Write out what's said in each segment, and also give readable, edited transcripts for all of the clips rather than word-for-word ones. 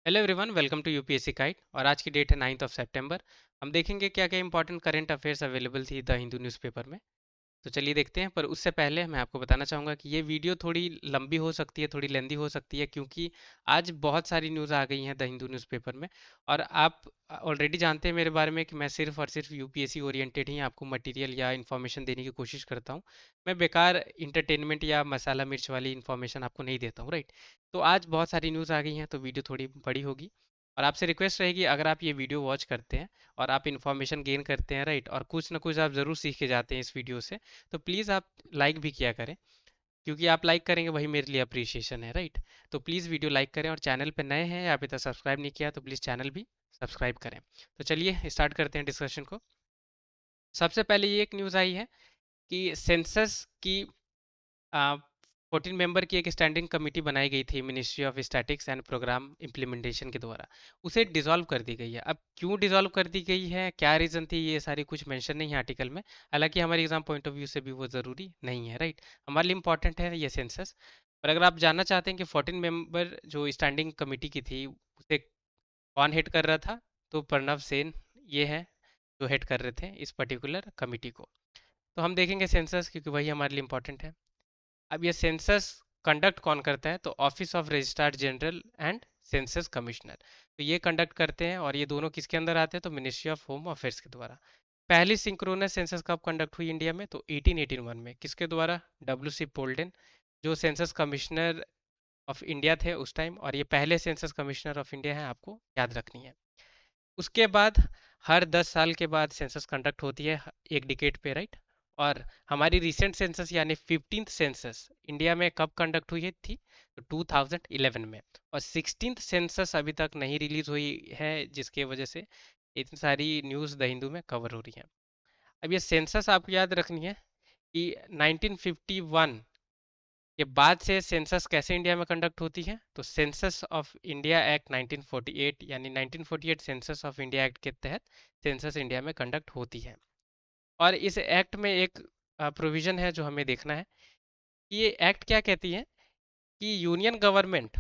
Hello everyone, welcome to UPSC guide. और आज की डेट है 9 सितंबर। हम देखेंगे क्या क्या इंपॉर्टेंट करंट अफेयर्स अवेलेबल थी द हिंदू न्यूज़पेपर में। तो चलिए देखते हैं, पर उससे पहले मैं आपको बताना चाहूँगा कि ये वीडियो थोड़ी लंबी हो सकती है, थोड़ी लेंदी हो सकती है, क्योंकि आज बहुत सारी न्यूज़ आ गई हैं द हिंदू न्यूज़पेपर में। और आप ऑलरेडी जानते हैं मेरे बारे में कि मैं सिर्फ और सिर्फ यूपीएससी ओरिएंटेड ही आपको मटेरियल या इन्फॉर्मेशन देने की कोशिश करता हूँ। मैं बेकार इंटरटेनमेंट या मसाला मिर्च वाली इन्फॉर्मेशन आपको नहीं देता हूँ, राइट। तो आज बहुत सारी न्यूज़ आ गई हैं, तो वीडियो थोड़ी बड़ी होगी। और आपसे रिक्वेस्ट रहेगी, अगर आप ये वीडियो वॉच करते हैं और आप इन्फॉर्मेशन गेन करते हैं, राइट, और कुछ ना कुछ आप ज़रूर सीख के जाते हैं इस वीडियो से, तो प्लीज़ आप लाइक भी किया करें। क्योंकि आप लाइक करेंगे वही मेरे लिए अप्रिसिएशन है, राइट। तो प्लीज़ वीडियो लाइक करें, और चैनल पे नए हैं या अभी तक सब्सक्राइब नहीं किया तो प्लीज़ चैनल भी सब्सक्राइब करें। तो चलिए स्टार्ट करते हैं डिस्कशन को। सबसे पहले ये एक न्यूज़ आई है कि सेंसस की 14 मेंबर की एक स्टैंडिंग कमेटी बनाई गई थी ministry of statics and program implementation के द्वारा। उसे डिसॉल्व कर दी गई है। अब क्यों डिसॉल्व कर दी गई है, क्या रीज़न थी, ये सारी कुछ मेंशन नहीं है आर्टिकल में। हालांकि हमारे एग्जाम पॉइंट ऑफ व्यू से भी वो ज़रूरी नहीं है, राइट। हमारे लिए इंपॉर्टेंट है ये सेंसस। पर अगर आप जानना चाहते हैं कि 14 मेंबर जो स्टैंडिंग कमेटी की थी उसे कौन हेड कर रहा था, तो प्रणव सेन ये है जो हेड कर रहे थे इस पर्टिकुलर कमेटी को। तो हम देखेंगे सेंसस, क्योंकि वही हमारे लिए इंपॉर्टेंट है। अब ये सेंसस कंडक्ट कौन करता है, तो office of registrar general and census commissioner. तो ये कंडक्ट करते हैं, और ये दोनों किसके अंदर आते हैं, तो मिनिस्ट्री ऑफ होम अफेयर्स के द्वारा। पहली सिंक्रोनस सेंसस कब कंडक्ट हुई इंडिया में, तो 1881 में। किसके द्वारा, डब्ल्यू सी पोल्डेन, जो सेंसस कमिश्नर ऑफ इंडिया थे उस टाइम, और ये पहले सेंसस कमिश्नर ऑफ इंडिया हैं, आपको याद रखनी है। उसके बाद हर 10 साल के बाद सेंसस कंडक्ट होती है, एक डिकेट पे, राइट। और हमारी रिसेंट सेंसस यानी 15th सेंसस इंडिया में कब कंडक्ट हुई थी, तो 2011 में। और 16th सेंसस अभी तक नहीं रिलीज हुई है, जिसके वजह से इतनी सारी न्यूज़ द हिंदू में कवर हो रही है। अब ये सेंसस आपको याद रखनी है कि 1951 के बाद से सेंसस कैसे इंडिया में कंडक्ट होती है, तो सेंसस ऑफ इंडिया एक्ट 1948 यानी 1948 सेंसस ऑफ इंडिया एक्ट के तहत सेंसस इंडिया में कंडक्ट होती है। और इस एक्ट में एक प्रोविजन है जो हमें देखना है कि ये एक्ट क्या कहती है, कि यूनियन गवर्नमेंट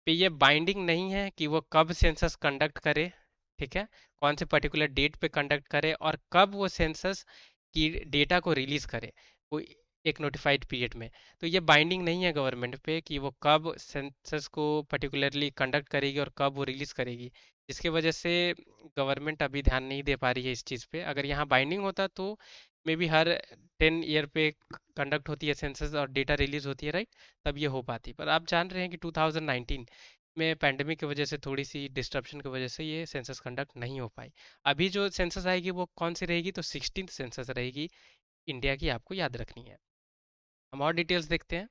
पे ये बाइंडिंग नहीं है कि वो कब सेंसस कंडक्ट करे, ठीक है, कौन से पर्टिकुलर डेट पे कंडक्ट करे, और कब वो सेंसस की डेटा को रिलीज करे, वो एक नोटिफाइड पीरियड में। तो ये बाइंडिंग नहीं है गवर्नमेंट पे कि वो कब सेंसस को पर्टिकुलरली कंडक्ट करेगी और कब वो रिलीज करेगी, जिसकी वजह से गवर्नमेंट अभी ध्यान नहीं दे पा रही है इस चीज़ पे। अगर यहाँ बाइंडिंग होता तो मे बी हर 10 ईयर पे कंडक्ट होती है सेंसस और डेटा रिलीज होती है, राइट, तब ये हो पाती। पर आप जान रहे हैं कि 2019 में पैंडेमिक की वजह से, थोड़ी सी डिस्ट्रप्शन की वजह से ये सेंसस कंडक्ट नहीं हो पाई। अभी जो सेंसस आएगी वो कौन सी रहेगी, तो 16th सेंसस रहेगी इंडिया की, आपको याद रखनी है। हम और डिटेल्स देखते हैं।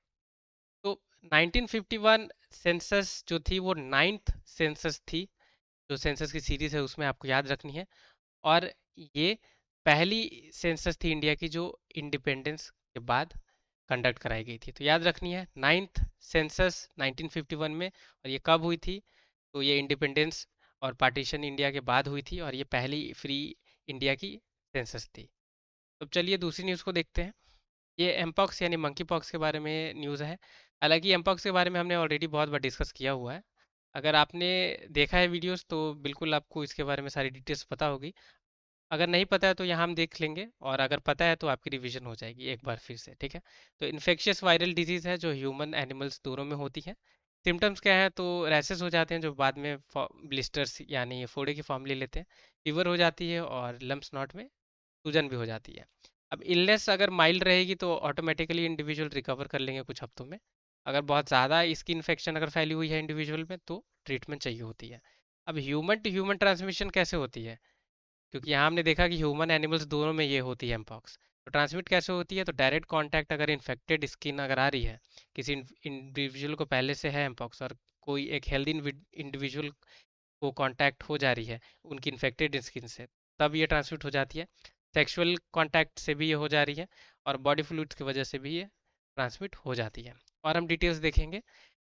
तो 1951 सेंसस जो थी वो 9th सेंसस थी, जो सेंसस की सीरीज है उसमें आपको याद रखनी है। और ये पहली सेंसस थी इंडिया की जो इंडिपेंडेंस के बाद कंडक्ट कराई गई थी। तो याद रखनी है, 9th सेंसस 1951 में। और ये कब हुई थी, तो ये इंडिपेंडेंस और पार्टीशन इंडिया के बाद हुई थी, और ये पहली फ्री इंडिया की सेंसस थी। तो चलिए दूसरी न्यूज़ को देखते हैं। ये एमपॉक्स यानी मंकी पॉक्स के बारे में न्यूज़ है। हालांकि एमपॉक्स के बारे में हमने ऑलरेडी बहुत बार डिस्कस किया हुआ है। अगर आपने देखा है वीडियोस तो बिल्कुल आपको इसके बारे में सारी डिटेल्स पता होगी। अगर नहीं पता है तो यहाँ हम देख लेंगे, और अगर पता है तो आपकी रिवीजन हो जाएगी एक बार फिर से, ठीक है। तो इन्फेक्शियस वायरल डिजीज़ है जो ह्यूमन एनिमल्स दोनों में होती है। सिम्टम्स क्या है, तो रैसेस हो जाते हैं जो बाद में ब्लिस्टर्स यानी फोड़े की फॉर्म ले लेते हैं। फीवर हो जाती है, और लम्प्स नॉट में सूजन भी हो जाती है। अब इलनेस अगर माइल्ड रहेगी तो ऑटोमेटिकली इंडिविजुअल रिकवर कर लेंगे कुछ हफ्तों में। अगर बहुत ज़्यादा इसकी इन्फेक्शन अगर फैली हुई है इंडिविजुअल में, तो ट्रीटमेंट चाहिए होती है। अब ह्यूमन टू ह्यूमन ट्रांसमिशन कैसे होती है, क्योंकि यहाँ हमने देखा कि ह्यूमन एनिमल्स दोनों में ये होती है एमपॉक्स। तो ट्रांसमिट कैसे होती है, तो डायरेक्ट कांटेक्ट, अगर इन्फेक्टेड स्किन अगर आ रही है, किसी इंडिविजुअल को पहले से है एमपॉक्स, और कोई एक हेल्दी इंडिविजुअल को कांटेक्ट हो जा रही है उनकी इन्फेक्टेड स्किन से, तब ये ट्रांसमिट हो जाती है। सेक्सुअल कांटेक्ट से भी ये हो जा रही है, और बॉडी फ्लूइड्स की वजह से भी ये ट्रांसमिट हो जाती है। और हम डिटेल्स देखेंगे।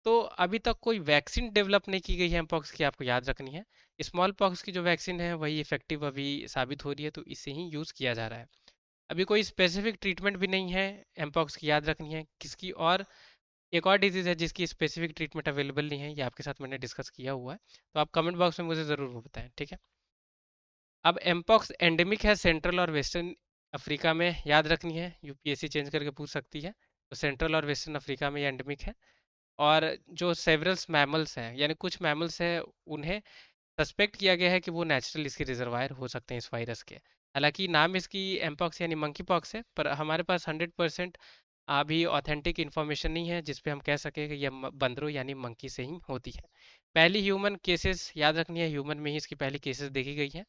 तो अभी तक कोई वैक्सीन डेवलप नहीं की गई है एमपॉक्स की, आपको याद रखनी है। स्मॉल पॉक्स की जो वैक्सीन है वही इफेक्टिव अभी साबित हो रही है, तो इसे ही यूज़ किया जा रहा है। अभी कोई स्पेसिफिक ट्रीटमेंट भी नहीं है एमपॉक्स की, याद रखनी है किसकी। और एक और डिजीज़ है जिसकी स्पेसिफिक ट्रीटमेंट अवेलेबल नहीं है, ये आपके साथ मैंने डिस्कस किया हुआ है, तो आप कमेंट बॉक्स में मुझे ज़रूर वो बताएं, ठीक है। अब एमपॉक्स एंडेमिक है सेंट्रल और वेस्टर्न अफ्रीका में, याद रखनी है, यूपीएससी चेंज करके पूछ सकती है। तो सेंट्रल और वेस्टर्न अफ्रीका में ये एंडेमिक है। और जो सेवरल्स मैमल्स हैं, यानी कुछ मैमल्स हैं, उन्हें सस्पेक्ट किया गया है कि वो नेचुरल इसके रिजर्वायर हो सकते हैं इस वायरस के। हालांकि नाम इसकी एमपॉक्स यानी मंकी पॉक्स है, पर हमारे पास 100% अभी ऑथेंटिक इन्फॉर्मेशन नहीं है जिसपे हम कह सकें कि यह बंदरों यानी मंकी से ही होती है। पहली ह्यूमन केसेस याद रखनी है, ह्यूमन में ही इसकी पहली केसेस देखी गई है।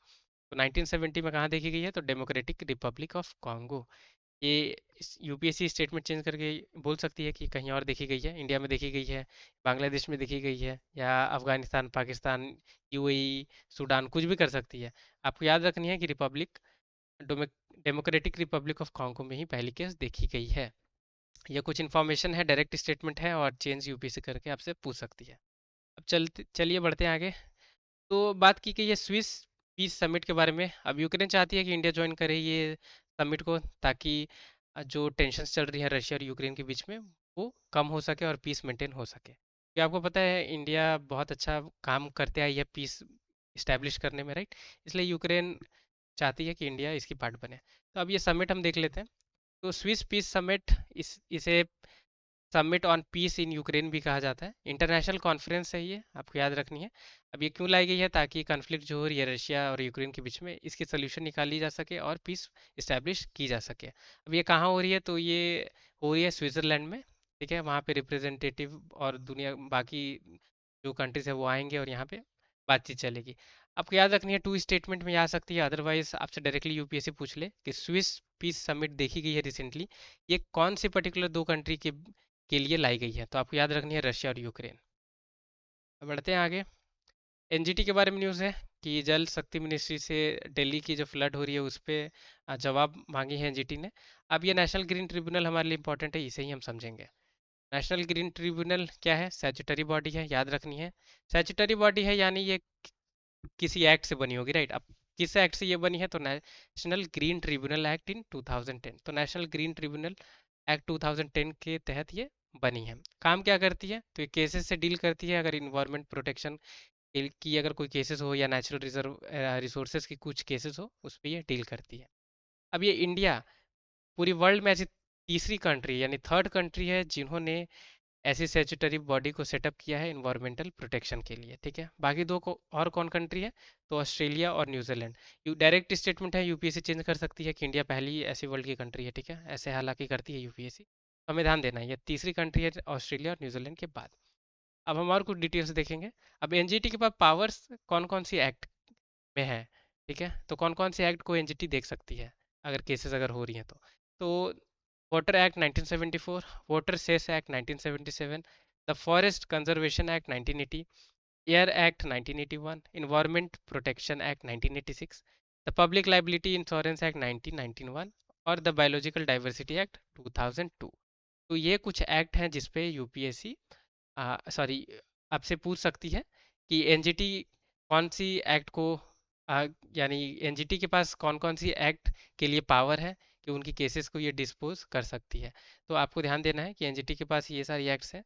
तो 1970 में कहाँ देखी गई है, तो डेमोक्रेटिक रिपब्लिक ऑफ कॉन्गो। ये यूपीएससी स्टेटमेंट चेंज करके बोल सकती है कि कहीं और देखी गई है, इंडिया में देखी गई है, बांग्लादेश में देखी गई है, या अफगानिस्तान, पाकिस्तान, यूएई, सूडान, कुछ भी कर सकती है। आपको याद रखनी है कि डेमोक्रेटिक रिपब्लिक ऑफ कॉन्गो में ही पहली केस देखी गई है। यह कुछ इन्फॉर्मेशन है, डायरेक्ट स्टेटमेंट है, और चेंज यूपीएससी करके आपसे पूछ सकती है। अब चलिए बढ़ते हैं आगे। तो बात की गई है स्विस पीस समिट के बारे में। अब यूक्रेन चाहती है कि इंडिया ज्वाइन करे ये समिट को, ताकि जो टेंशन्स चल रही है रशिया और यूक्रेन के बीच में वो कम हो सके और पीस मेंटेन हो सके। क्योंकि आपको पता है इंडिया बहुत अच्छा काम करते आई है पीस इस्टेब्लिश करने में, राइट। इसलिए यूक्रेन चाहती है कि इंडिया इसकी पार्ट बने। तो अब ये समिट हम देख लेते हैं। तो स्विस पीस समिट, इसे summit on peace in Ukraine भी कहा जाता है। इंटरनेशनल कॉन्फ्रेंस है ये, आपको याद रखनी है। अब ये क्यों लाई गई है, ताकि कन्फ्लिक्ट जो हो रही है रशिया और यूक्रेन के बीच में, इसकी सोल्यूशन निकाली जा सके और पीस इस्टेब्लिश की जा सके। अब ये कहाँ हो रही है, तो ये हो रही है स्विट्ज़रलैंड में, ठीक है। वहाँ पे रिप्रेजेंटेटिव और दुनिया बाकी जो कंट्रीज है वो आएंगे और यहाँ पे बातचीत चलेगी। आपको याद रखनी है, टू स्टेटमेंट में आ सकती है, अदरवाइज आपसे डायरेक्टली यूपीएससी पूछ ले कि स्विस पीस समिट देखी गई है रिसेंटली, ये कौन सी पर्टिकुलर दो कंट्री के लिए लाई गई है, तो आपको याद रखनी है रशिया और यूक्रेन। अब बढ़ते हैं आगे। एनजीटी के बारे में न्यूज़ है कि जल शक्ति मिनिस्ट्री से दिल्ली की जो फ्लड हो रही है उस पर जवाब मांगी है एनजीटी ने। अब ये नेशनल ग्रीन ट्रिब्यूनल हमारे लिए इंपॉर्टेंट है, इसे ही हम समझेंगे। नेशनल ग्रीन ट्रिब्यूनल क्या है, स्टैट्यूटरी बॉडी है, याद रखनी है। स्टैट्यूटरी बॉडी है यानी ये किसी एक्ट से बनी होगी, राइट। अब किस एक्ट से ये बनी है, तो national green tribunal act in 2010। तो नेशनल ग्रीन ट्रिब्यूनल एक्ट 2010 के तहत ये बनी है। काम क्या करती है, तो ये केसेस से डील करती है, अगर इन्वायरमेंट प्रोटेक्शन की अगर कोई केसेस हो, या नेचुरल रिजर्व रिसोर्सेज की कुछ केसेस हो, उस पर ये डील करती है। अब ये इंडिया पूरी वर्ल्ड में ऐसी तीसरी कंट्री यानी थर्ड कंट्री है जिन्होंने ऐसी स्टैट्यूटरी बॉडी को सेटअप किया है इन्वायरमेंटल प्रोटेक्शन के लिए, ठीक है। बाकी दो को और कौन कंट्री है, तो ऑस्ट्रेलिया और न्यूजीलैंड। डायरेक्ट स्टेटमेंट है, यूपीएससी चेंज कर सकती है कि इंडिया पहली ऐसी वर्ल्ड की कंट्री है, ठीक है। ऐसे हालांकि करती है यूपीएससी, तो हमें ध्यान देना है ये तीसरी कंट्री है ऑस्ट्रेलिया और न्यूजीलैंड के बाद। अब हम और कुछ डिटेल्स देखेंगे। अब एनजीटी के पास पावर्स कौन कौन सी एक्ट में है, ठीक है। तो कौन कौन से एक्ट को एनजीटी देख सकती है अगर केसेस अगर हो रही हैं, तो water act 1974, water cess act 1977, the forest conservation act 1980, air act 1981, environment protection act 1986, the public liability insurance act 1991, और द बायोलॉजिकल डाइवर्सिटी एक्ट 2002। तो ये कुछ एक्ट हैं जिसपे यूपीएससी सॉरी आपसे पूछ सकती है कि एनजीटी कौन सी एक्ट को यानी एनजीटी के पास कौन कौन सी एक्ट के लिए पावर है कि उनकी केसेस को ये डिस्पोज कर सकती है। तो आपको ध्यान देना है कि एनजीटी के पास ये सारी एक्ट्स हैं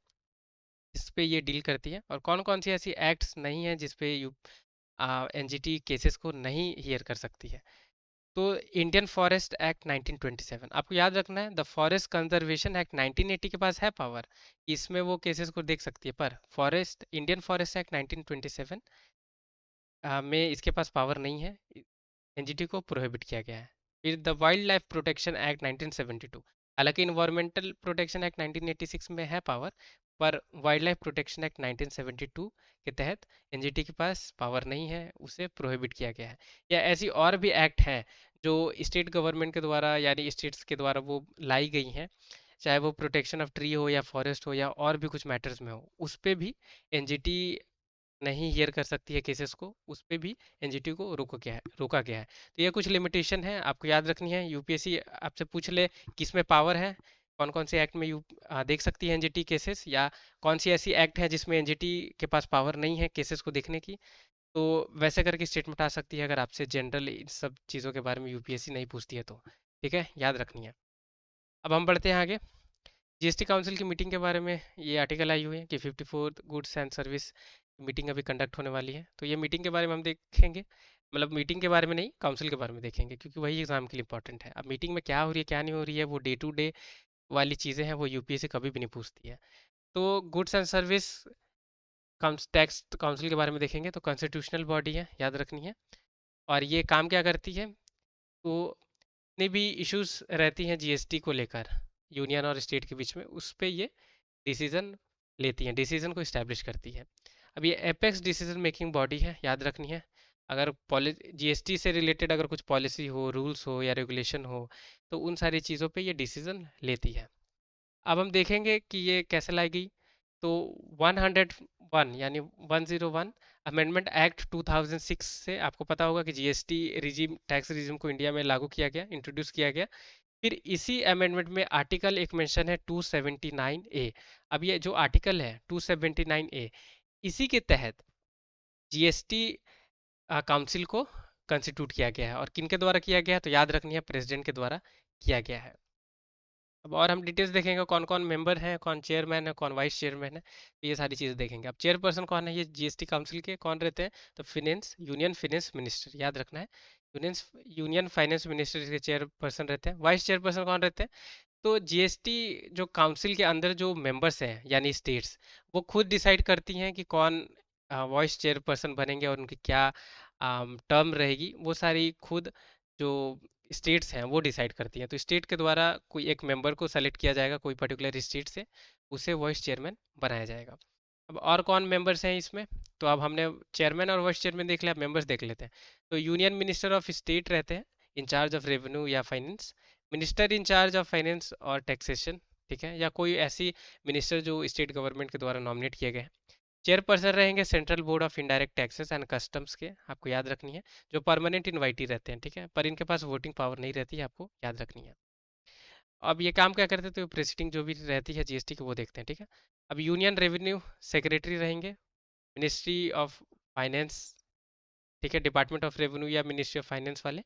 जिस पे ये डील करती है, और कौन कौन सी ऐसी एक्ट्स नहीं है जिस पे एनजीटी केसेस को नहीं हियर कर सकती है। तो इंडियन फॉरेस्ट एक्ट 1927, आपको याद रखना है। द फॉरेस्ट कंजर्वेशन एक्ट 1980 के पास है पावर, इसमें वो केसेस को देख सकती है, पर फॉरेस्ट इंडियन फॉरेस्ट एक्ट 1927 में इसके पास पावर नहीं है, एनजीटी को प्रोहिबिट किया गया है। फिर the wild life protection act 1972, हालांकि इन्वायरमेंटल प्रोटेक्शन एक्ट 1986 में है पावर, पर वाइल्ड लाइफ प्रोटेक्शन एक्ट 1972 के तहत एनजीटी के पास पावर नहीं है, उसे प्रोहिबिट किया गया है। या ऐसी और भी एक्ट हैं जो स्टेट गवर्नमेंट के द्वारा यानी स्टेट्स के द्वारा वो लाई गई हैं, चाहे वो प्रोटेक्शन ऑफ ट्री हो या फॉरेस्ट हो या और भी कुछ मैटर्स में हो, उस पे भी एनजीटी नहीं हियर कर सकती है केसेस को, उस पे भी एनजीटी को रोका गया है। तो ये कुछ लिमिटेशन है, आपको याद रखनी है। यूपीएससी आपसे पूछ ले किस में पावर है, कौन कौन से एक्ट में देख सकती है एनजीटी केसेस, या कौन सी ऐसी एक्ट है जिसमें एनजीटी के पास पावर नहीं है केसेस को देखने की, तो वैसे करके स्टेटमेंट आ सकती है अगर आपसे जनरल इन सब चीज़ों के बारे में यूपीएससी नहीं पूछती है तो, ठीक है, याद रखनी है। अब हम बढ़ते हैं आगे। जीएसटी काउंसिल की मीटिंग के बारे में ये आर्टिकल आई हुई है कि 54 गुड्स एंड सर्विस मीटिंग अभी कंडक्ट होने वाली है। तो ये मीटिंग के बारे में हम देखेंगे, मतलब मीटिंग के बारे में नहीं, काउंसिल के बारे में देखेंगे, क्योंकि वही एग्जाम के लिए इंपॉर्टेंट है। अब मीटिंग में क्या हो रही है क्या नहीं हो रही है, वो डे टू डे वाली चीज़ें हैं, वो यूपीएससी कभी भी नहीं पूछती है। तो goods and service tax council के बारे में देखेंगे। तो कॉन्स्टिट्यूशनल बॉडी है, याद रखनी है। और ये काम क्या करती है, तो जितनी भी इश्यूज रहती हैं जीएसटी को लेकर यूनियन और स्टेट के बीच में, उस पे ये डिसीजन लेती हैं, डिसीजन को इस्टेब्लिश करती है। अब ये एपेक्स डिसीजन मेकिंग बॉडी है, याद रखनी है। अगर जीएसटी से रिलेटेड अगर कुछ पॉलिसी हो, रूल्स हो या रेगुलेशन हो, तो उन सारी चीज़ों पे ये डिसीजन लेती है। अब हम देखेंगे कि ये कैसे लाई गई। तो 101 यानी 101 अमेंडमेंट एक्ट 2006 से आपको पता होगा कि जीएसटी रिजीम, टैक्स रिजीम को इंडिया में लागू किया गया, इंट्रोड्यूस किया गया। फिर इसी अमेंडमेंट में आर्टिकल एक मेंशन है 279 ए। अब ये जो आर्टिकल है 279 ए, इसी के तहत जीएसटी काउंसिल को कंस्टिट्यूट किया गया है। और किन के द्वारा किया गया है, तो याद रखनी है, प्रेसिडेंट के द्वारा किया गया है। अब और हम डिटेल्स देखेंगे, कौन कौन मेंबर हैं, कौन चेयरमैन है, कौन वाइस चेयरमैन है, तो ये सारी चीज़ें देखेंगे। अब चेयरपर्सन कौन है, ये जीएसटी काउंसिल के कौन रहते हैं, तो फिनेंस, यूनियन फाइनेंस मिनिस्टर, याद रखना है। यूनियन यूनियन फाइनेंस मिनिस्टर के चेयरपर्सन रहते हैं। वाइस चेयरपर्सन कौन रहते हैं, तो जीएसटी जो काउंसिल के अंदर जो मेंबर्स हैं यानी स्टेट्स, वो खुद डिसाइड करती हैं कि कौन वाइस चेयरपर्सन बनेंगे और उनकी क्या टर्म रहेगी, वो सारी खुद जो स्टेट्स हैं वो डिसाइड करती हैं। तो स्टेट के द्वारा कोई एक मेंबर को सेलेक्ट किया जाएगा कोई पर्टिकुलर स्टेट से, उसे वाइस चेयरमैन बनाया जाएगा। अब और कौन मेंबर्स हैं इसमें, तो अब हमने चेयरमैन और वाइस चेयरमैन देख लिया, मेंबर्स देख लेते हैं। तो यूनियन मिनिस्टर ऑफ स्टेट रहते हैं, इंचार्ज ऑफ रेवेन्यू या finance, minister incharge of finance और टैक्सेशन, ठीक है, या कोई ऐसी मिनिस्टर जो स्टेट गवर्नमेंट के द्वारा नॉमिनेट किए गए हैं। चेयरपर्सन रहेंगे central board of indirect taxes and customs के, आपको याद रखनी है, जो परमानेंट इनवाइटी रहते हैं, ठीक है, पर इनके पास वोटिंग पावर नहीं रहती है, आपको याद रखनी है। अब ये काम क्या करते हैं, तो प्रेसिडिंग जो भी रहती है जीएसटी की वो देखते हैं, ठीक है। अब यूनियन रेवेन्यू सेक्रेटरी रहेंगे, मिनिस्ट्री ऑफ फाइनेंस, ठीक है, डिपार्टमेंट ऑफ रेवेन्यू या मिनिस्ट्री ऑफ फाइनेंस वाले,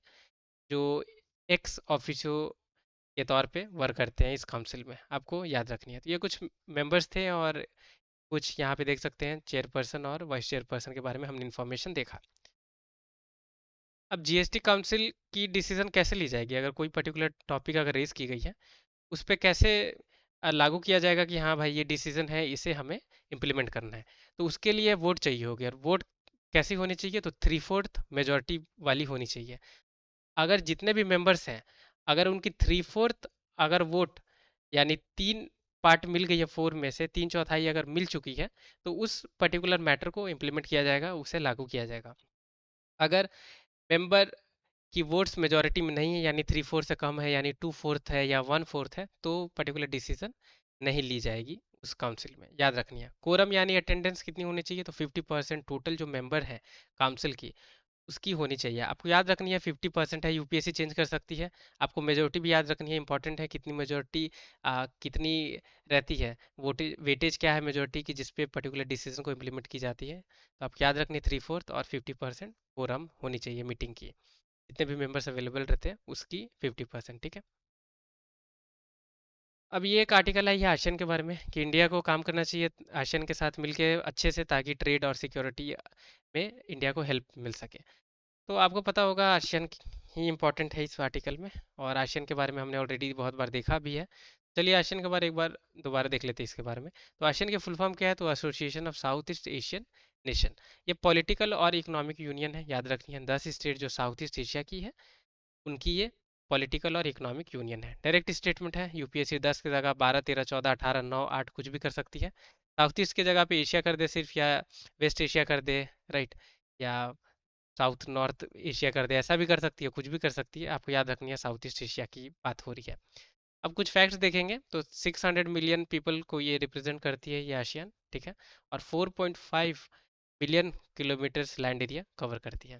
जो एक्स ऑफिशियो के तौर पे वर्क करते हैं इस काउंसिल में, आपको याद रखनी है। तो ये कुछ मेंबर्स थे, और कुछ यहाँ पे देख सकते हैं चेयरपर्सन और वाइस चेयरपर्सन के बारे में हमने इन्फॉर्मेशन देखा। अब जीएसटी काउंसिल की डिसीजन कैसे ली जाएगी, अगर कोई पर्टिकुलर टॉपिक अगर रेज की गई है, उस पर कैसे लागू किया जाएगा कि हाँ भाई ये डिसीजन है, इसे हमें इम्प्लीमेंट करना है। तो उसके लिए वोट चाहिए होगी, और वोट कैसी होनी चाहिए, तो 3/4 मेजोरिटी वाली होनी चाहिए। अगर जितने भी मेंबर्स हैं, अगर उनकी 3/4 अगर वोट यानी 3 पार्ट मिल गई है, 4 में से 3/4 अगर मिल चुकी है, तो उस पर्टिकुलर मैटर को इम्प्लीमेंट किया जाएगा, उसे लागू किया जाएगा। अगर मेंबर की वोट्स मेजोरिटी में नहीं है, यानी 3/4 से कम है, यानी 2/4 है या 1/4 है, तो पर्टिकुलर डिसीजन नहीं ली जाएगी उस काउंसिल में, याद रखनी है। कोरम यानी अटेंडेंस कितनी होनी चाहिए, तो 50% टोटल जो मेंबर है काउंसिल की, उसकी होनी चाहिए। आपको याद रखनी है 50% है, यूपीएससी चेंज कर सकती है। आपको मेजोरिटी भी याद रखनी है, इंपॉर्टेंट है, कितनी मेजोरिटी कितनी रहती है, वोटेज वेटेज क्या है मेजोरिटी की, जिसपे पर्टिकुलर डिसीजन को इम्प्लीमेंट की जाती है। तो आपको याद रखनी है 3/4 और 50% कोरम होनी चाहिए मीटिंग की, जितने भी मेंबर्स अवेलेबल रहते हैं उसकी 50%, ठीक है। अब ये एक आर्टिकल है, ये आसियान के बारे में, कि इंडिया को काम करना चाहिए आसियान के साथ मिलके अच्छे से, ताकि ट्रेड और सिक्योरिटी में इंडिया को हेल्प मिल सके। तो आपको पता होगा आसियान ही इम्पोर्टेंट है इस आर्टिकल में, और आसियान के बारे में हमने ऑलरेडी बहुत बार देखा भी है। चलिए आसियान के बारे एक बार दोबारा देख लेते हैं इसके बारे में। तो आसियान के फुल फॉर्म क्या है, तो association of south east Asian nation. ये पॉलिटिकल और इकोनॉमिक यूनियन है, याद रखनी है। 10 स्टेट जो साउथ ईस्ट एशिया की है, उनकी ये पॉलिटिकल और इकोनॉमिक यूनियन है। डायरेक्ट स्टेटमेंट है, यूपीएससी 10 की जगह 12, 13, 14, 18, 9, 8 कुछ भी कर सकती है। साउथ ईस्ट की जगह पे एशिया कर दे सिर्फ, या वेस्ट एशिया कर दे, राइट, या साउथ नॉर्थ एशिया कर दे, ऐसा भी कर सकती है, कुछ भी कर सकती है। आपको याद रखनी है साउथ ईस्ट एशिया की बात हो रही है। अब कुछ फैक्ट्स देखेंगे, तो 600 मिलियन पीपल को ये रिप्रेजेंट करती है, ये आसियान, ठीक है। और 4.5 billion kilometres land area cover करती है।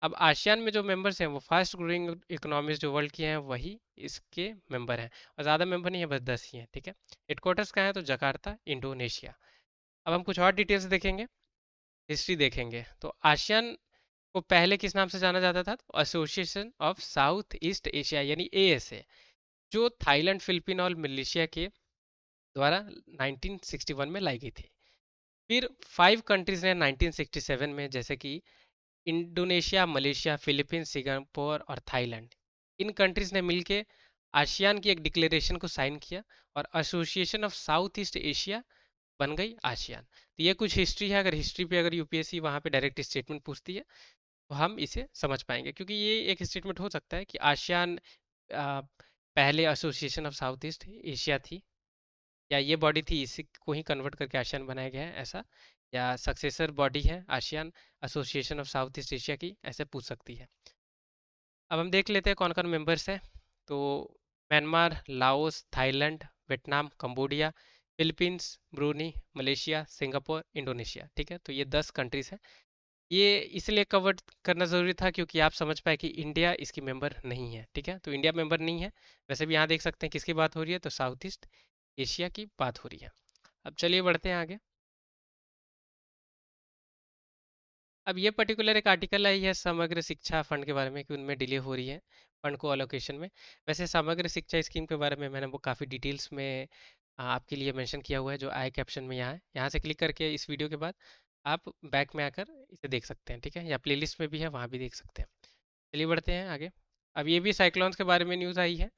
अब आसियान में जो मेंबर्स हैं, वो फास्ट ग्रोइंग इकोनॉमीज जो वर्ल्ड की हैं, वही इसके मेंबर हैं। और ज़्यादा मेंबर नहीं है, बस 10 ही हैं, ठीक है। हेडक्वार्टर्स कहाँ है, तो जकार्ता, इंडोनेशिया। अब हम कुछ और डिटेल्स देखेंगे, हिस्ट्री देखेंगे। तो आसियान को पहले किस नाम से जाना जाता था, तो association of south east Asia यानी एएसए, जो थाईलैंड, फिलीपीन और मलेशिया के द्वारा 1961 में लाई गई थी। फिर 5 कंट्रीज ने 1967 में, जैसे कि इंडोनेशिया, मलेशिया, फिलीपींस, सिंगापुर और थाईलैंड, इन कंट्रीज ने मिलकर आसियान की एक डिक्लेरेशन को साइन किया और association of south east Asia बन गई आसियान। तो ये कुछ हिस्ट्री है। अगर हिस्ट्री पे अगर यूपीएससी वहाँ पे डायरेक्ट स्टेटमेंट पूछती है तो हम इसे समझ पाएंगे, क्योंकि ये एक स्टेटमेंट हो सकता है कि आसियान पहले association of south east Asia थी, या ये बॉडी थी इसी को ही कन्वर्ट करके आसियान बनाया गया है ऐसा, या सक्सेसर बॉडी है ASEAN association of south east Asia की, ऐसे पूछ सकती है। अब हम देख लेते हैं कौन कौन मेंबर्स हैं। तो Myanmar, Laos, Thailand, Vietnam, Cambodia, Philippines, Bruny, Malaysia, Singapore, Indonesia. ठीक है, तो ये 10 कंट्रीज हैं। ये इसलिए कवर करना ज़रूरी था क्योंकि आप समझ पाए कि इंडिया इसकी मेंबर नहीं है। ठीक है, तो इंडिया मेंबर नहीं है। वैसे भी यहाँ देख सकते हैं किसकी बात हो रही है, तो साउथ ईस्ट एशिया की बात हो रही है। अब चलिए बढ़ते हैं आगे। अब ये पर्टिकुलर एक आर्टिकल आई है समग्र शिक्षा फंड के बारे में कि उनमें डिले हो रही है फंड को अलोकेशन में। वैसे समग्र शिक्षा स्कीम के बारे में मैंने वो काफ़ी डिटेल्स में आपके लिए मेंशन किया हुआ है, जो आई कैप्शन में यहाँ है। यहाँ से क्लिक करके इस वीडियो के बाद आप बैक में आकर इसे देख सकते हैं। ठीक है, या प्लेलिस्ट में भी है, वहाँ भी देख सकते हैं। चलिए बढ़ते हैं आगे। अब ये भी साइक्लोन्स के बारे में न्यूज़ आई है।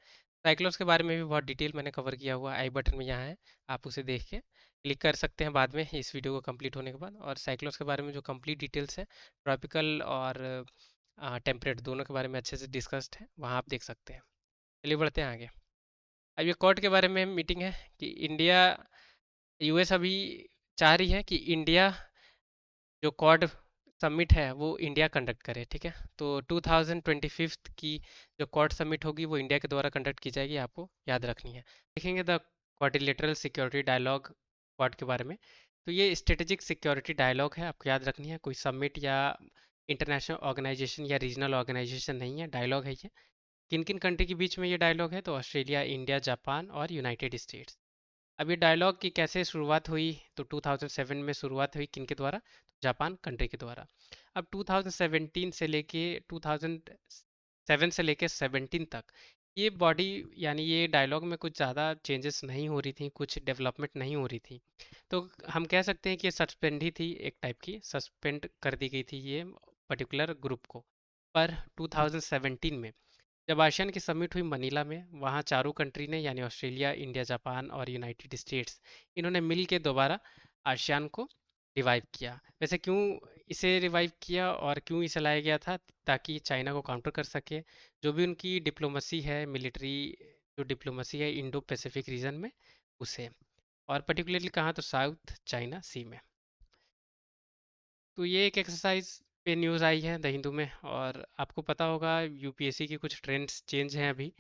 साइक्लोन्स के बारे में भी बहुत डिटेल मैंने कवर किया हुआ, आई बटन में यहाँ है, आप उसे देख के क्लिक कर सकते हैं बाद में इस वीडियो को कंप्लीट होने के बाद। और साइक्लोन्स के बारे में जो कंप्लीट डिटेल्स है, ट्रॉपिकल और टेम्परेट दोनों के बारे में अच्छे से डिस्कस्ड है, वहाँ आप देख सकते हैं। चलिए बढ़ते हैं आगे। अब ये कॉड के बारे में मीटिंग है कि इंडिया, यूएस अभी चाह रही है कि इंडिया जो कॉड समिट है वो इंडिया कंडक्ट करे। ठीक है, तो 2025 की जो कॉड समिट होगी वो इंडिया के द्वारा कंडक्ट की जाएगी, आपको याद रखनी है। देखेंगे the quadrilateral security dialogue quad के बारे में। तो ये स्ट्रेटेजिक सिक्योरिटी डायलॉग है, आपको याद रखनी है, कोई समिट या इंटरनेशनल ऑर्गेनाइजेशन या रीजनल ऑर्गेनाइजेशन नहीं है, डायलॉग है ये। किन किन कंट्री के बीच में ये डायलॉग है, तो ऑस्ट्रेलिया, इंडिया, जापान और यूनाइटेड स्टेट्स। अब ये डायलॉग की कैसे शुरुआत हुई, तो 2007 में शुरुआत हुई, किन के द्वारा, तो जापान कंट्री के द्वारा। अब 2017 से लेके 2007 से लेके 17 तक ये बॉडी, यानी ये डायलॉग में कुछ ज़्यादा चेंजेस नहीं हो रही थी, कुछ डेवलपमेंट नहीं हो रही थी। तो हम कह सकते हैं कि ये सस्पेंड ही थी, एक टाइप की सस्पेंड कर दी गई थी ये पर्टिकुलर ग्रुप को। पर 2017 में जब आसियान की समिट हुई मनीला में, वहाँ चारों कंट्री ने, यानी ऑस्ट्रेलिया, इंडिया, जापान और यूनाइटेड स्टेट्स, इन्होंने मिल के दोबारा आसियान को रिवाइव किया। वैसे क्यों इसे रिवाइव किया और क्यों इसे लाया गया था, ताकि चाइना को काउंटर कर सके, जो भी उनकी डिप्लोमेसी है, मिलिट्री जो डिप्लोमेसी है इंडो पैसिफिक रीजन में, उसे, और पर्टिकुलरली कहाँ, तो साउथ चाइना सी में। तो ये एक एक्सरसाइज पे न्यूज़ आई है द हिंदू में। और आपको पता होगा यूपीएससी की कुछ ट्रेंड्स चेंज हैं अभी।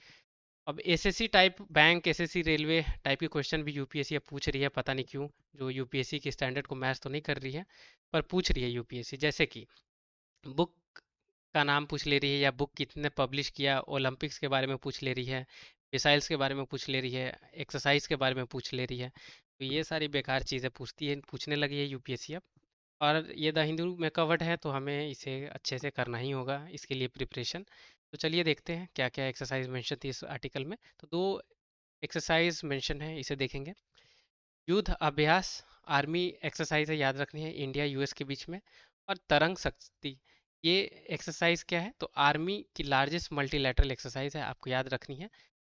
अब SSC type bank, SSC railway type के क्वेश्चन भी यूपीएससी अब पूछ रही है, पता नहीं क्यों, जो यूपीएससी के स्टैंडर्ड को मैच तो नहीं कर रही है, पर पूछ रही है यूपीएससी। जैसे कि बुक का नाम पूछ ले रही है, या बुक कितने पब्लिश किया, ओलंपिक्स के बारे में पूछ ले रही है, मिसाइल्स के बारे में पूछ ले रही है, एक्सरसाइज के बारे में पूछ ले रही है। तो ये सारी बेकार चीज़ें पूछती है, पूछने लगी है यूपीएससी अब। और ये द हिंदू में कवर्ड है, तो हमें इसे अच्छे से करना ही होगा, इसके लिए प्रिपरेशन। तो चलिए देखते हैं क्या क्या एक्सरसाइज मेंशन थी इस आर्टिकल में। तो दो एक्सरसाइज मेंशन है, इसे देखेंगे। युद्ध अभ्यास, आर्मी एक्सरसाइज है, याद रखनी है, इंडिया यूएस के बीच में। और तरंग शक्ति, ये एक्सरसाइज क्या है, तो आर्मी की लार्जेस्ट मल्टीलैटरल एक्सरसाइज है, आपको याद रखनी है।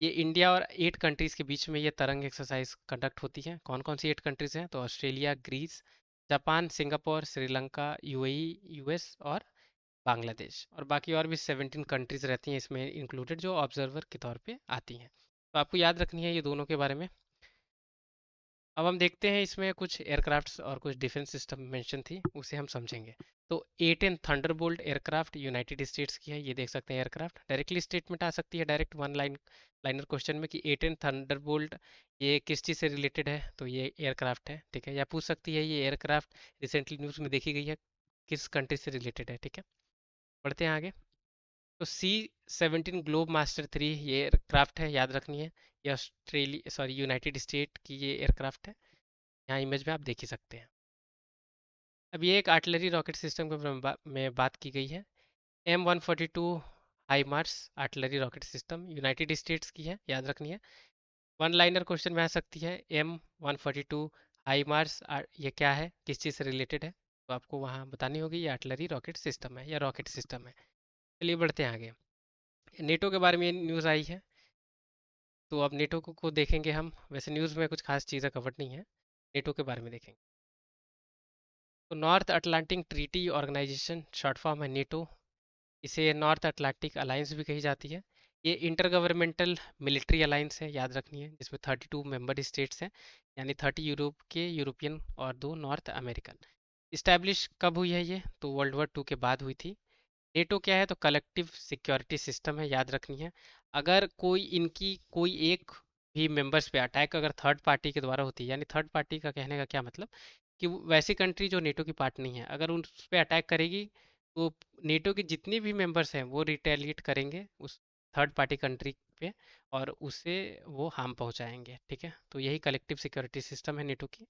ये इंडिया और 8 कंट्रीज के बीच में ये तरंग एक्सरसाइज कंडक्ट होती है। कौन कौन सी 8 कंट्रीज हैं, तो Australia, Greece, Japan, Singapore, Sri Lanka, UAE, US और बांग्लादेश। और बाकी और भी 17 कंट्रीज रहती हैं इसमें इंक्लूडेड, जो ऑब्जर्वर के तौर पे आती हैं। तो आपको याद रखनी है ये दोनों के बारे में। अब हम देखते हैं इसमें कुछ एयरक्राफ्ट्स और कुछ डिफेंस सिस्टम मेंशन थी, उसे हम समझेंगे। तो A10 Thunderbolt aircraft United States की है, ये देख सकते हैं एयरक्राफ्ट। डायरेक्टली स्टेटमेंट आ सकती है डायरेक्ट वन लाइनर क्वेश्चन में कि A10 थंडरबोल्ट ये किस चीज़ से रिलेटेड है, तो ये एयरक्राफ्ट है। ठीक है, या पूछ सकती है ये एयरक्राफ्ट रिसेंटली न्यूज़ में देखी गई है, किस कंट्री से रिलेटेड है। ठीक है, बढ़ते हैं आगे। तो C-17 ग्लोब मास्टर 3 ये एयरक्राफ्ट है, याद रखनी है। ये ऑस्ट्रेलिया, सॉरी, यूनाइटेड स्टेट की ये एयरक्राफ्ट है, यहाँ इमेज में आप देख ही सकते हैं। अब ये एक आर्टिलरी रॉकेट सिस्टम के बारे में में बात की गई है। M142 HIMARS artillery rocket system United States की है, याद रखनी है। वन लाइनर क्वेश्चन में आ सकती है M142 हाई मार्स ये क्या है, किस चीज़ से रिलेटेड है, तो आपको वहाँ बतानी होगी। ये आर्टिलरी रॉकेट सिस्टम है या रॉकेट सिस्टम है। चलिए बढ़ते हैं आगे। नेटो के बारे में न्यूज़ आई है, तो अब नेटो को देखेंगे हम। वैसे न्यूज़ में कुछ खास चीज़ें कवर नहीं है, नेटो के बारे में देखेंगे। तो North Atlantic Treaty Organization, short form है नेटो। इसे नॉर्थ अटलांटिक अलायंस भी कही जाती है। ये इंटर गवर्नमेंटल मिलिट्री अलायंस है, याद रखनी है, जिसमें 32 मेंबर स्टेट्स हैं, यानी 30 यूरोप के यूरोपियन और 2 नॉर्थ अमेरिकन। इस्टेब्लिश कब हुई है ये, तो वर्ल्ड वॉर 2 के बाद हुई थी। नेटो क्या है, तो कलेक्टिव सिक्योरिटी सिस्टम है, याद रखनी है। अगर कोई इनकी कोई एक भी मेंबर्स पे अटैक अगर थर्ड पार्टी के द्वारा होती है, यानी थर्ड पार्टी का कहने का क्या मतलब कि वैसी कंट्री जो नेटो की पार्ट नहीं है, अगर उस पे अटैक करेगी तो नेटो के जितने भी मेंबर्स हैं वो रिटेलिएट करेंगे उस थर्ड पार्टी कंट्री पे, और उसे वो हार्म पहुंचाएंगे। ठीक है, तो यही कलेक्टिव सिक्योरिटी सिस्टम है नेटो की।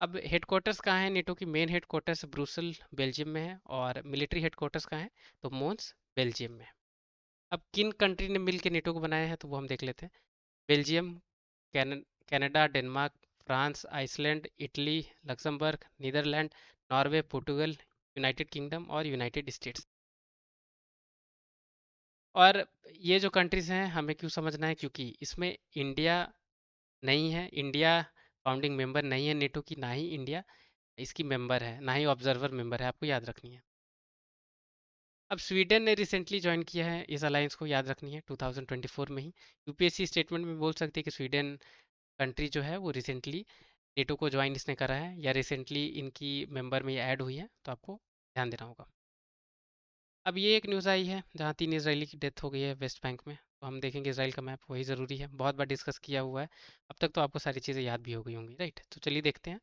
अब हेडक्वार्टर्स कहाँ है नेटो की? मेन हेडक्वार्टर्स ब्रुसल बेल्जियम में है, और मिलिट्री हेडक्वार्टर्स कहाँ है, तो मोन्स बेल्जियम में। अब किन कंट्री ने मिल के नेटो को बनाया है, तो वो हम देख लेते हैं। Belgium, Canada, Denmark, France, Iceland, Italy, Luxembourg, Netherlands, Norway, Portugal, United Kingdom और यूनाइटेड स्टेट्स। और ये जो कंट्रीज हैं हमें क्यों समझना है, क्योंकि इसमें इंडिया नहीं है। इंडिया फाउंडिंग मेंबर नहीं है नेटो की, ना ही इंडिया इसकी मेंबर है, ना ही ऑब्जर्वर मेंबर है, आपको याद रखनी है। अब स्वीडन ने रिसेंटली ज्वाइन किया है इस अलायंस को, याद रखनी है, 2024 में ही। यूपीएससी स्टेटमेंट में बोल सकते हैं कि स्वीडन कंट्री जो है वो रिसेंटली नेटो को ज्वाइन इसने करा है, या रिसेंटली इनकी मेंबर में ये ऐड हुई है, तो आपको ध्यान देना होगा। अब ये एक न्यूज़ आई है जहाँ 3 इसराइली की डेथ हो गई है वेस्ट बैंक में, तो हम देखेंगे इसराइल का मैप, वही ज़रूरी है, बहुत बार डिस्कस किया हुआ है। अब तक तो आपको सारी चीज़ें याद भी हो गई होंगी, राइट? तो चलिए देखते हैं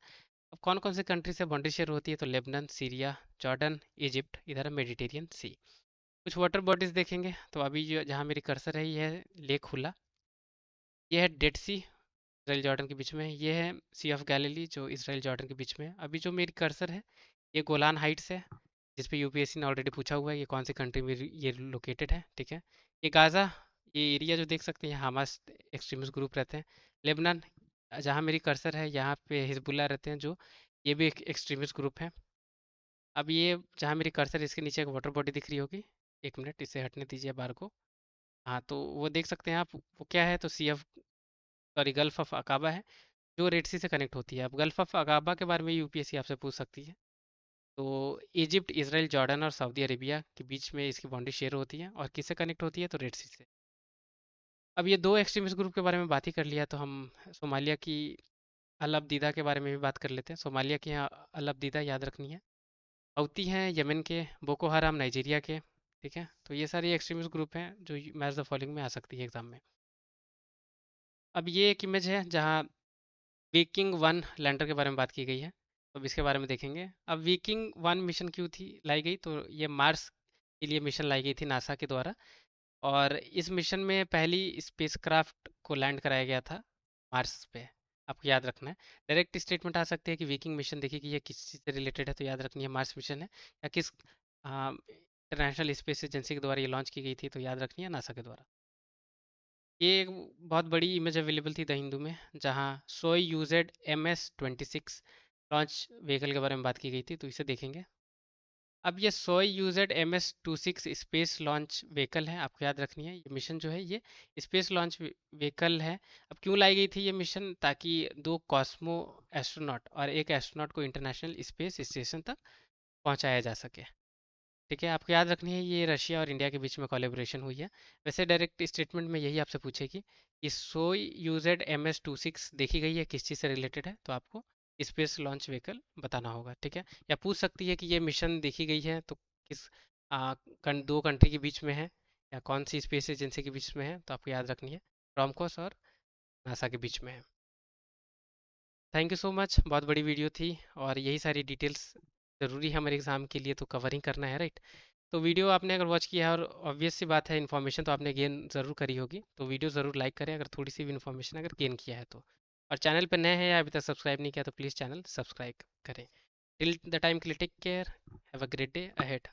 अब कौन कौन से कंट्री से बाउंड्री शेयर होती है। तो लेबनान, सीरिया, जॉर्डन, इजिप्ट, इधर है मेडिटेरियन सी। कुछ वाटर बॉडीज देखेंगे, तो अभी जो जहाँ मेरी कर्सर है ये है लेक हुला, ये है डेड सी इसराइल जॉर्डन के बीच में, ये है सी ऑफ गैलिली जो इसराइल जॉर्डन के बीच में है। अभी जो मेरी कर्सर है ये गोलान हाइट्स है, जिस पे यूपीएससी ने ऑलरेडी पूछा हुआ है ये कौन सी कंट्री में ये लोकेटेड है। ठीक है, ये गाज़ा, ये एरिया जो देख सकते हैं हमास एक्सट्रीमिस्ट ग्रुप रहते हैं। लेबनान, जहाँ मेरी कर्सर है यहाँ पे हिजबुल्ला रहते हैं, जो ये भी एक एक्सट्रीमिस्ट ग्रुप है। अब ये जहाँ मेरी कर्सर है इसके नीचे एक वाटर बॉडी दिख रही होगी, एक मिनट इसे हटने दीजिए बार को। हाँ, तो वो देख सकते हैं आप, वो क्या है, तो sea of sorry gulf of Aqaba है, जो रेड सी से कनेक्ट होती है। अब गल्फ ऑफ अकाबा के बारे में यूपीएससी आपसे पूछ सकती है। तो इजिप्ट, इसराइल, जॉर्डन और सऊदी अरेबिया के बीच में इसकी बाउंड्री शेयर होती है, और किससे कनेक्ट होती है, तो रेड सी से। अब ये दो एक्सट्रीमिस्ट ग्रुप के बारे में बात ही कर लिया, तो हम सोमालिया की अल अब्दीदा के बारे में भी बात कर लेते हैं। सोमालिया की यहाँ अल अब्दीदा याद रखनी है। हौती हैं यमन के, बोको हराम नाइजीरिया के। ठीक है, तो ये सारी एक्सट्रीमिस्ट ग्रुप हैं जो मैच द फॉलोइंग में आ सकती है एग्जाम में। अब ये एक इमेज है जहाँ वीकिंग वन लैंडर के बारे में बात की गई है, तो अब इसके बारे में देखेंगे। अब वीकिंग वन मिशन क्यों थी लाई गई, तो ये मार्स के लिए मिशन लाई गई थी नासा के द्वारा, और इस मिशन में पहली स्पेसक्राफ्ट को लैंड कराया गया था मार्स पे, आपको याद रखना है। डायरेक्ट स्टेटमेंट आ सकती है कि वीकिंग मिशन देखिए कि ये किस चीज़ से रिलेटेड है, तो याद रखनी है मार्स मिशन है, या किस इंटरनेशनल स्पेस एजेंसी के द्वारा ये लॉन्च की गई थी, तो याद रखनी है नासा के द्वारा। ये एक बहुत बड़ी इमेज अवेलेबल थी द हिंदू में, जहाँ सोई यूजेड MS-26 लॉन्च व्हीकल के बारे में बात की गई थी, तो इसे देखेंगे। अब ये सोई UZ MS-26 space launch vehicle है, आपको याद रखनी है, ये मिशन जो है ये स्पेस लॉन्च व्हीकल है। अब क्यों लाई गई थी ये मिशन, ताकि 2 कॉस्मो एस्ट्रोनॉट और एक एस्ट्रोनॉट को इंटरनेशनल स्पेस स्टेशन तक पहुंचाया जा सके। ठीक है, आपको याद रखनी है ये रशिया और इंडिया के बीच में कोलैबोरेशन हुई है। वैसे डायरेक्ट स्टेटमेंट में यही आपसे पूछेगी कि सोई यूजेड MS-26 देखी गई है, किस चीज़ से रिलेटेड है, तो आपको स्पेस लॉन्च व्हीकल बताना होगा। ठीक है, या पूछ सकती है कि ये मिशन देखी गई है तो किस दो कंट्री के बीच में है, या कौन सी स्पेस एजेंसी के बीच में है, तो आपको याद रखनी है रॉमकोस और नासा के बीच में है। थैंक यू सो मच, बहुत बड़ी वीडियो थी, और यही सारी डिटेल्स ज़रूरी है हमारे एग्ज़ाम के लिए, तो कवर ही करना है, राइट? तो वीडियो आपने अगर वॉच किया है, और ऑब्वियस सी बात है इन्फॉर्मेशन तो आपने गेन ज़रूर करी होगी, तो वीडियो ज़रूर लाइक करें अगर थोड़ी सी भी इन्फॉर्मेशन अगर गेन किया है तो। और चैनल पर नए हैं या अभी तक सब्सक्राइब नहीं किया तो प्लीज़ चैनल सब्सक्राइब करें। टिल द टाइम के लिए take care, have a great day ahead.